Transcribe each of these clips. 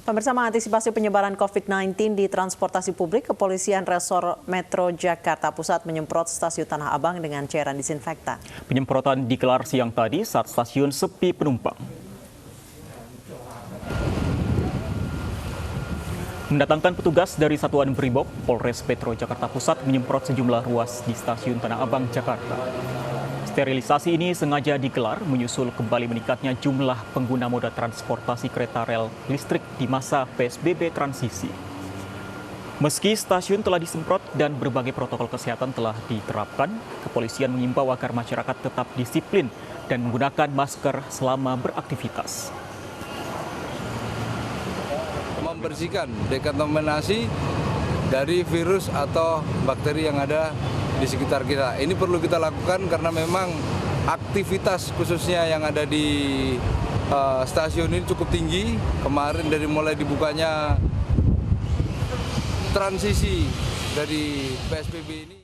Pemirsa, mengantisipasi penyebaran COVID-19 di transportasi publik, Kepolisian Resor Metro Jakarta Pusat menyemprot stasiun Tanah Abang dengan cairan disinfektan. Penyemprotan digelar siang tadi saat stasiun sepi penumpang. Mendatangkan petugas dari Satuan Brimob, Polres Metro Jakarta Pusat menyemprot sejumlah ruas di stasiun Tanah Abang, Jakarta. Sterilisasi ini sengaja digelar menyusul kembali meningkatnya jumlah pengguna moda transportasi kereta rel listrik di masa PSBB transisi. Meski stasiun telah disemprot dan berbagai protokol kesehatan telah diterapkan, kepolisian mengimbau agar masyarakat tetap disiplin dan menggunakan masker selama beraktivitas. Membersihkan dekontaminasi dari virus atau bakteri yang ada di sekitar kita. Ini perlu kita lakukan karena memang aktivitas khususnya yang ada di stasiun ini cukup tinggi. Kemarin dari mulai dibukanya transisi dari PSBB ini.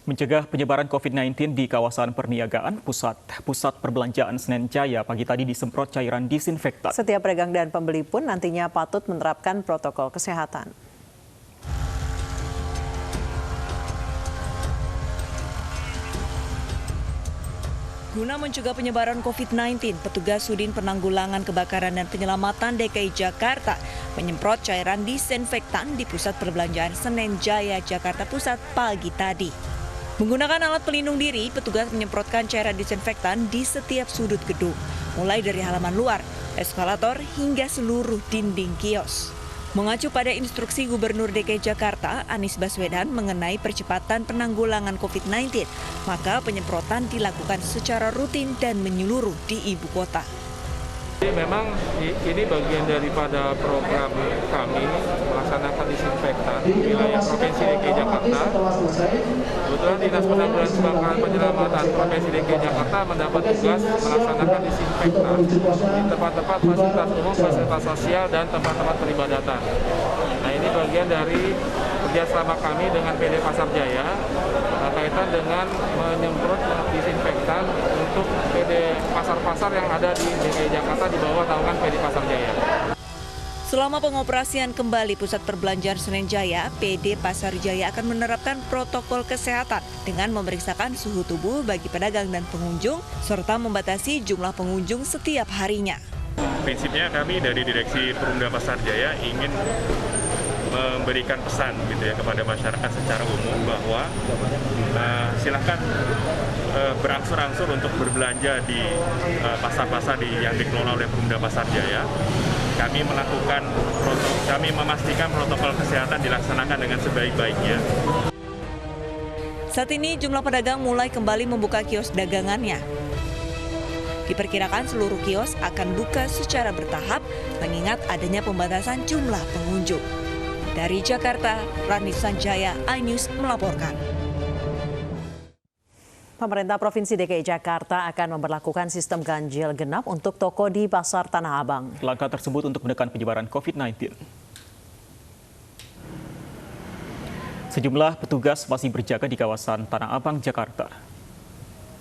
Mencegah penyebaran COVID-19 di kawasan perniagaan, pusat perbelanjaan Senen Jaya pagi tadi disemprot cairan disinfektan. Setiap pedagang dan pembeli pun nantinya patut menerapkan protokol kesehatan. Guna mencegah penyebaran COVID-19, petugas Sudin Penanggulangan Kebakaran dan Penyelamatan DKI Jakarta menyemprot cairan disinfektan di Pusat Perbelanjaan Senen Jaya, Jakarta Pusat pagi tadi. Menggunakan alat pelindung diri, petugas menyemprotkan cairan disinfektan di setiap sudut gedung, mulai dari halaman luar, eskalator, hingga seluruh dinding kios. Mengacu pada instruksi Gubernur DKI Jakarta, Anies Baswedan mengenai percepatan penanggulangan COVID-19, maka penyemprotan dilakukan secara rutin dan menyeluruh di ibu kota. Memang ini bagian daripada program kami melaksanakan disinfektan wilayah Provinsi DKI Jakarta. Kebetulan Dinas Penanggulangan Kebakaran Penyelamatan Provinsi DKI Jakarta mendapat tugas melaksanakan disinfektan di tempat-tempat fasilitas umum, fasilitas sosial, dan tempat-tempat peribadatan. Nah, ini bagian dari kerjasama kami dengan PD Pasar Jaya kaitan dengan menyemprot disinfektan untuk PD pasar-pasar yang ada di DKI Jakarta di bawah naungan PD Pasar Jaya. Selama pengoperasian kembali Pusat Perbelanjaan Senen Jaya, PD Pasar Jaya akan menerapkan protokol kesehatan dengan memeriksakan suhu tubuh bagi pedagang dan pengunjung, serta membatasi jumlah pengunjung setiap harinya. Prinsipnya kami dari Direksi Perumda Pasar Jaya ingin memberikan pesan gitu ya kepada masyarakat secara umum bahwa silakan berangsur-angsur untuk berbelanja di pasar-pasar yang dikelola oleh Perumda Pasar Jaya. Kami memastikan protokol kesehatan dilaksanakan dengan sebaik-baiknya. Saat ini jumlah pedagang mulai kembali membuka kios dagangannya. Diperkirakan seluruh kios akan buka secara bertahap mengingat adanya pembatasan jumlah pengunjung. Dari Jakarta, Rani Sanjaya, iNews melaporkan. Pemerintah Provinsi DKI Jakarta akan memberlakukan sistem ganjil genap untuk toko di Pasar Tanah Abang. Langkah tersebut untuk menekan penyebaran COVID-19. Sejumlah petugas masih berjaga di kawasan Tanah Abang, Jakarta.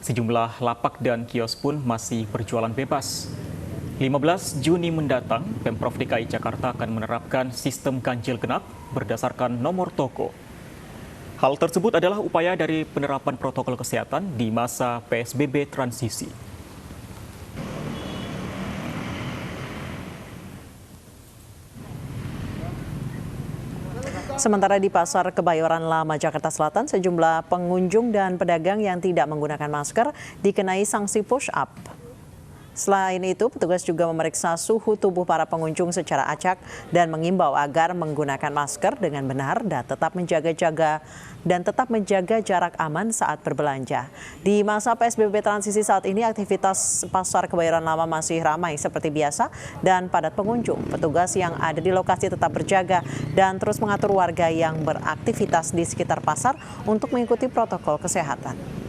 Sejumlah lapak dan kios pun masih berjualan bebas. 15 Juni mendatang, Pemprov DKI Jakarta akan menerapkan sistem ganjil genap berdasarkan nomor toko. Hal tersebut adalah upaya dari penerapan protokol kesehatan di masa PSBB transisi. Sementara di Pasar Kebayoran Lama, Jakarta Selatan, sejumlah pengunjung dan pedagang yang tidak menggunakan masker dikenai sanksi push-up. Selain itu, petugas juga memeriksa suhu tubuh para pengunjung secara acak dan mengimbau agar menggunakan masker dengan benar dan tetap menjaga jarak aman saat berbelanja. Di masa PSBB transisi saat ini, aktivitas Pasar Kebayoran Lama masih ramai seperti biasa dan padat pengunjung. Petugas yang ada di lokasi tetap berjaga dan terus mengatur warga yang beraktivitas di sekitar pasar untuk mengikuti protokol kesehatan.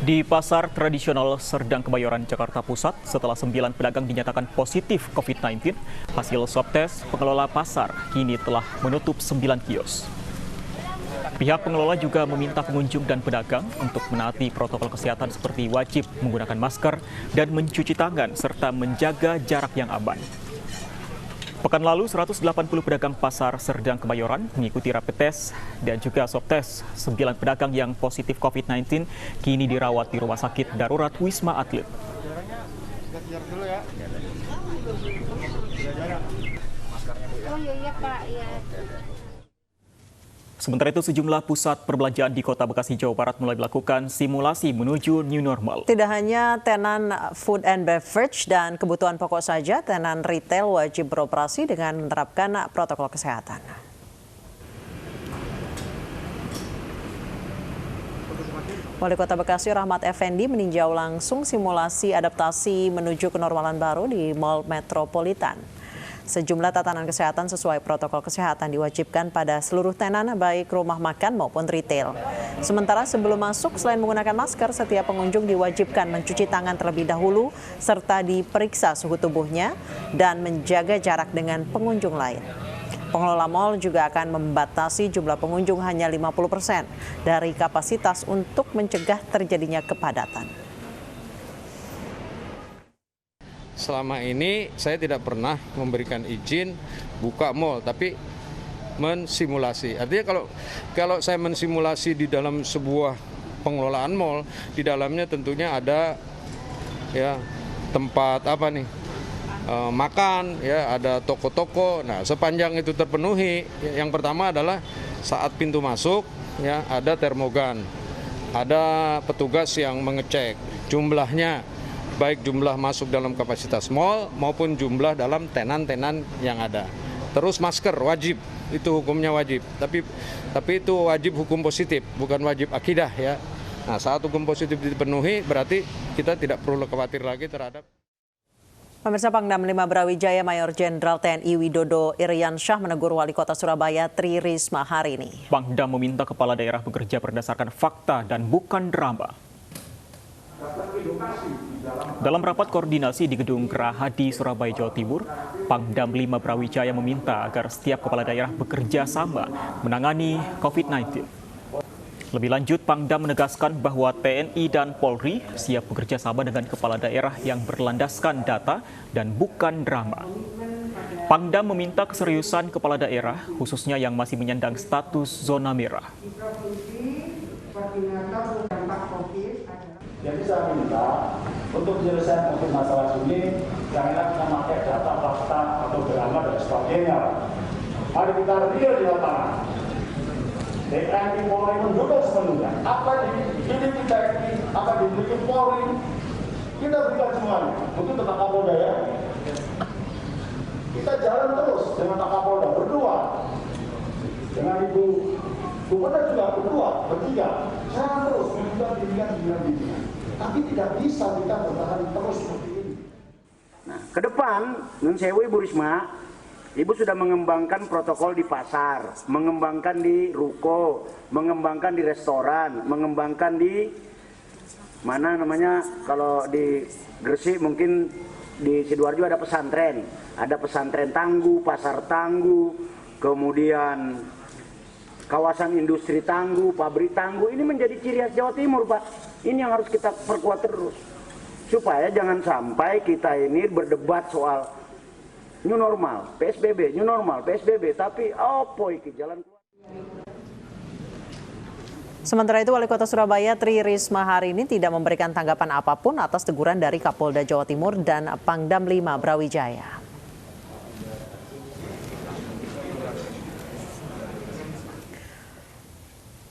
Di Pasar Tradisional Serdang Kebayoran, Jakarta Pusat, setelah 9 pedagang dinyatakan positif COVID-19, hasil swab tes pengelola pasar kini telah menutup 9 kios. Pihak pengelola juga meminta pengunjung dan pedagang untuk menaati protokol kesehatan seperti wajib menggunakan masker dan mencuci tangan serta menjaga jarak yang aman. Pekan lalu, 180 pedagang pasar Serdang Kebayoran mengikuti rapid test dan juga swab test. 9 pedagang yang positif COVID-19 kini dirawat di Rumah Sakit Darurat Wisma Atlet. Oh iya Pak, ya. Sementara itu, sejumlah pusat perbelanjaan di Kota Bekasi, Jawa Barat mulai melakukan simulasi menuju new normal. Tidak hanya tenan food and beverage dan kebutuhan pokok saja, tenan retail wajib beroperasi dengan menerapkan protokol kesehatan. Wali Kota Bekasi Rahmat Effendi meninjau langsung simulasi adaptasi menuju kenormalan baru di Mall Metropolitan. Sejumlah tatanan kesehatan sesuai protokol kesehatan diwajibkan pada seluruh tenan baik rumah makan maupun retail. Sementara sebelum masuk, selain menggunakan masker, setiap pengunjung diwajibkan mencuci tangan terlebih dahulu serta diperiksa suhu tubuhnya dan menjaga jarak dengan pengunjung lain. Pengelola mal juga akan membatasi jumlah pengunjung hanya 50% dari kapasitas untuk mencegah terjadinya kepadatan. Selama ini saya tidak pernah memberikan izin buka mal, tapi mensimulasi. Artinya kalau saya mensimulasi di dalam sebuah pengelolaan mal, di dalamnya tentunya ada ya tempat makan, ya ada toko-toko. Nah, sepanjang itu terpenuhi, yang pertama adalah saat pintu masuk ya ada termogan, ada petugas yang mengecek jumlahnya, baik jumlah masuk dalam kapasitas mal maupun jumlah dalam tenan-tenan yang ada. Terus masker wajib, itu hukumnya wajib. Tapi itu wajib hukum positif, bukan wajib akidah ya. Nah, saat hukum positif dipenuhi berarti kita tidak perlu khawatir lagi terhadap. Pemirsa, Pangdam 5 Brawijaya Mayor Jenderal TNI Widodo Iriansyah menegur Wali Kota Surabaya Tri Risma hari ini. Pangdam meminta kepala daerah bekerja berdasarkan fakta dan bukan drama. Dalam rapat koordinasi di Gedung Gerahadi, Surabaya, Jawa Timur, Pangdam 5 Brawijaya meminta agar setiap kepala daerah bekerja sama menangani COVID-19. Lebih lanjut, Pangdam menegaskan bahwa TNI dan Polri siap bekerja sama dengan kepala daerah yang berlandaskan data dan bukan drama. Pangdam meminta keseriusan kepala daerah, khususnya yang masih menyandang status zona merah. Jadi saya minta untuk menyelesaikan masalah ini, janganlah kita pakai data, fakta, atau drama dan sebagainya. Mari kita real di lapangan. TNI Polri mendukung sepenuhnya. Apa ini kita ini, apa dimiliki Polri, kita berikan semuanya. Untuk tentang Kapolda ya. Kita jalan terus dengan Pak Kapolda berdua, dengan Ibu Gubernur juga berdua, bertiga. Jalan terus menunjukkan pimpinan. Tapi tidak bisa kita bertahan terus seperti ini. Nah, ke depan, Nun Sewu Ibu Risma, Ibu sudah mengembangkan protokol di pasar, mengembangkan di ruko, mengembangkan di restoran, mengembangkan di mana namanya, kalau di Gresik mungkin di Sidoarjo ada pesantren Tangguh, pasar Tangguh, kemudian kawasan industri Tangguh, pabrik Tangguh. Ini menjadi ciri khas Jawa Timur, Pak. Ini yang harus kita perkuat terus. Supaya jangan sampai kita ini berdebat soal new normal, PSBB, new normal, PSBB, tapi apa iki jalan keluar. Sementara itu, Wali Kota Surabaya Tri Risma hari ini tidak memberikan tanggapan apapun atas teguran dari Kapolda Jawa Timur dan Pangdam 5 Brawijaya.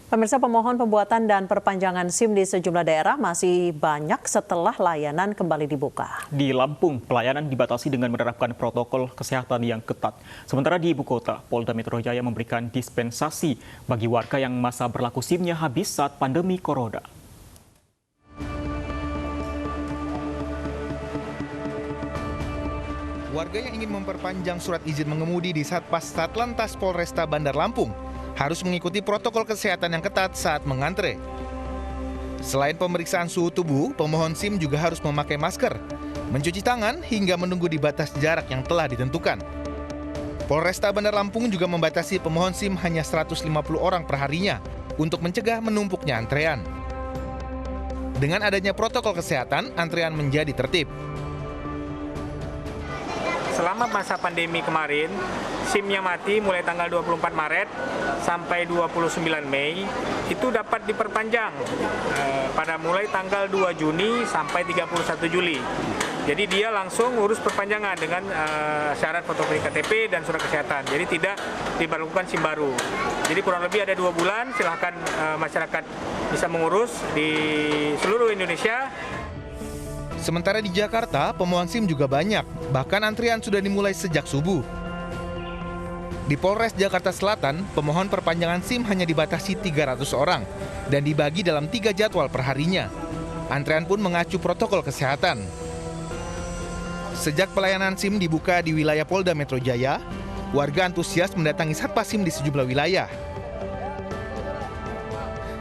Pemirsa, pemohon pembuatan dan perpanjangan SIM di sejumlah daerah masih banyak setelah layanan kembali dibuka. Di Lampung, pelayanan dibatasi dengan menerapkan protokol kesehatan yang ketat. Sementara di ibu kota, Polda Metro Jaya memberikan dispensasi bagi warga yang masa berlaku SIM-nya habis saat pandemi corona. Warga yang ingin memperpanjang surat izin mengemudi di Satpas Satlantas Polresta Bandar Lampung harus mengikuti protokol kesehatan yang ketat saat mengantre. Selain pemeriksaan suhu tubuh, pemohon SIM juga harus memakai masker, mencuci tangan hingga menunggu di batas jarak yang telah ditentukan. Polresta Bandar Lampung juga membatasi pemohon SIM hanya 150 orang per harinya untuk mencegah menumpuknya antrean. Dengan adanya protokol kesehatan, antrean menjadi tertib. Selama masa pandemi kemarin, SIM yang mati mulai tanggal 24 Maret sampai 29 Mei itu dapat diperpanjang pada mulai tanggal 2 Juni sampai 31 Juli. Jadi dia langsung urus perpanjangan dengan syarat fotokopi KTP dan surat kesehatan. Jadi tidak diberlakukan SIM baru. Jadi kurang lebih ada 2 bulan, silahkan masyarakat bisa mengurus di seluruh Indonesia. Sementara di Jakarta, pemohon SIM juga banyak, bahkan antrian sudah dimulai sejak subuh. Di Polres Jakarta Selatan, pemohon perpanjangan SIM hanya dibatasi 300 orang dan dibagi dalam 3 jadwal per harinya. Antrean pun mengacu protokol kesehatan. Sejak pelayanan SIM dibuka di wilayah Polda Metro Jaya, warga antusias mendatangi Satpas SIM di sejumlah wilayah.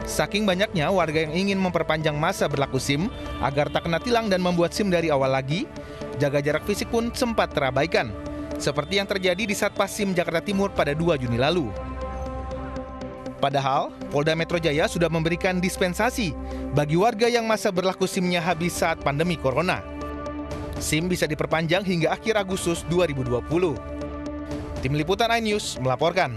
Saking banyaknya warga yang ingin memperpanjang masa berlaku SIM agar tak kena tilang dan membuat SIM dari awal lagi, jaga jarak fisik pun sempat terabaikan, seperti yang terjadi di Satpas SIM Jakarta Timur pada 2 Juni lalu. Padahal, Polda Metro Jaya sudah memberikan dispensasi bagi warga yang masa berlaku SIM-nya habis saat pandemi Corona. SIM bisa diperpanjang hingga akhir Agustus 2020. Tim Liputan iNews melaporkan.